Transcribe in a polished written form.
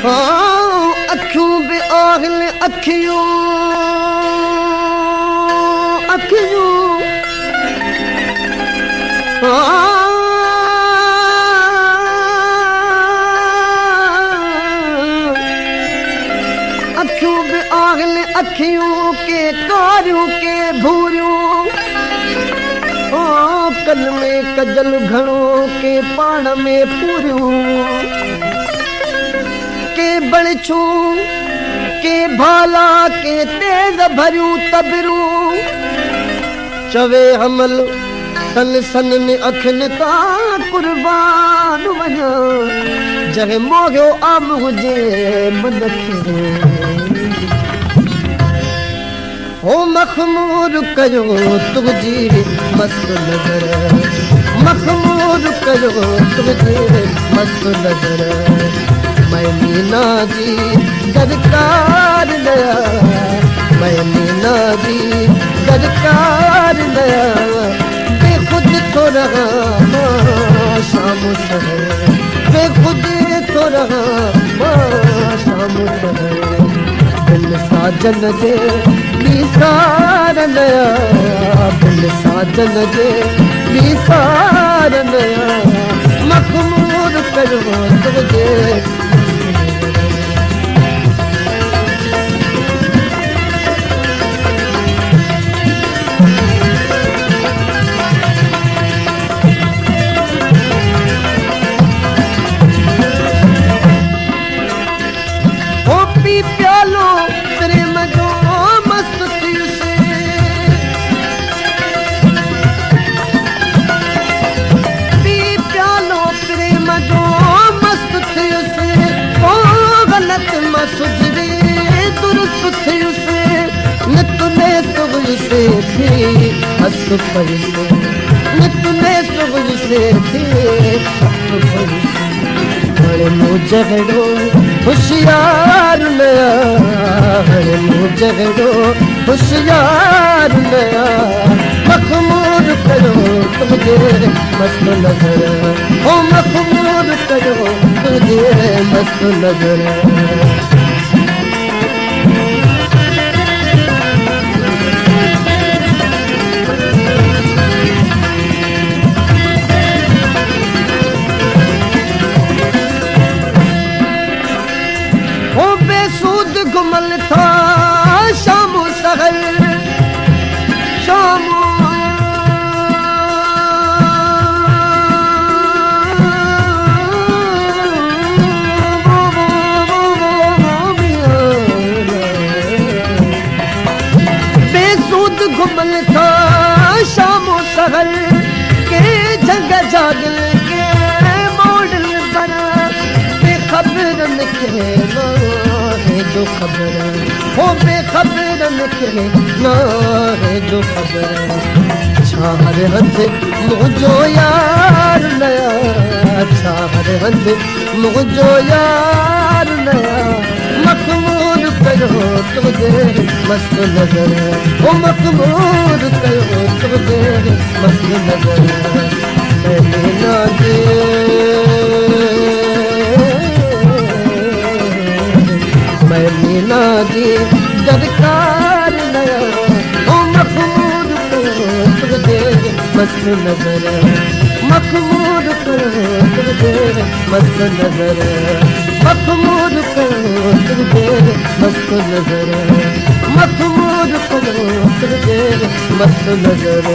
अखियूं बि आगल अखियूं अखियूं अखियूं बि आगल अखियूं के कारियूं के भूरियूं कल में कजल घणो के पाण में पूरियूं के बड़छूं के भाला के तेज भरियूं तबरूं चवे हमल तन सन में अखिन ता कुर्बान वञा जहे मोगियो आम हुजे मन खे हो मखमूर कयो तुझी मस्त नजर मखमूर कयो तुझी मस्त नजर मैं मीना जी दरकार नया मैं मीना जी दरकार नया बेखुद तो रहा शाम सहर बेखुद तो रहा शाम सहर दिल साजन जे निसार नया दिल साजन जे निसार नया मखमूर कयो तुझे प्यालो प्रेम जो मस्त थियुसे पी प्यालो प्रेम जो मस्त थियुसे ओ गलत मां सुझरे दुरुस्त थियुसे नितने सुगुसे थी हस्त परिसे नितने सुगुसे थी हस्त परिसे बड़े मुझड़ो होशियार नया मुझड़ो होशियार नया मखमूर करो तुझे मस्त नजर हो मखमूर करो तुझे मस्त नजर गुमल था शाम सहर शाम बेसूद गुमल था शाम सहर के जंग जागल के मॉडल बना बेखबर निकले जो खबर हो बेखबर निकले ना है जो खबर छाहर हंध मुझो यार नया छाहर हंध मुझो यार नया मखमूर कयो तुझे मस्त नजर हो मखमूर कयो तुझे मस्त नजर मैंने ना दे मैं मीना जी दरकार नया ओ मखमूर करो तुझे मस्त नजर मखमूर करो तुझे मस्त नजर मखमूर करो तुझे मस्त नजर मखमूर करो तुझे मस्त नजर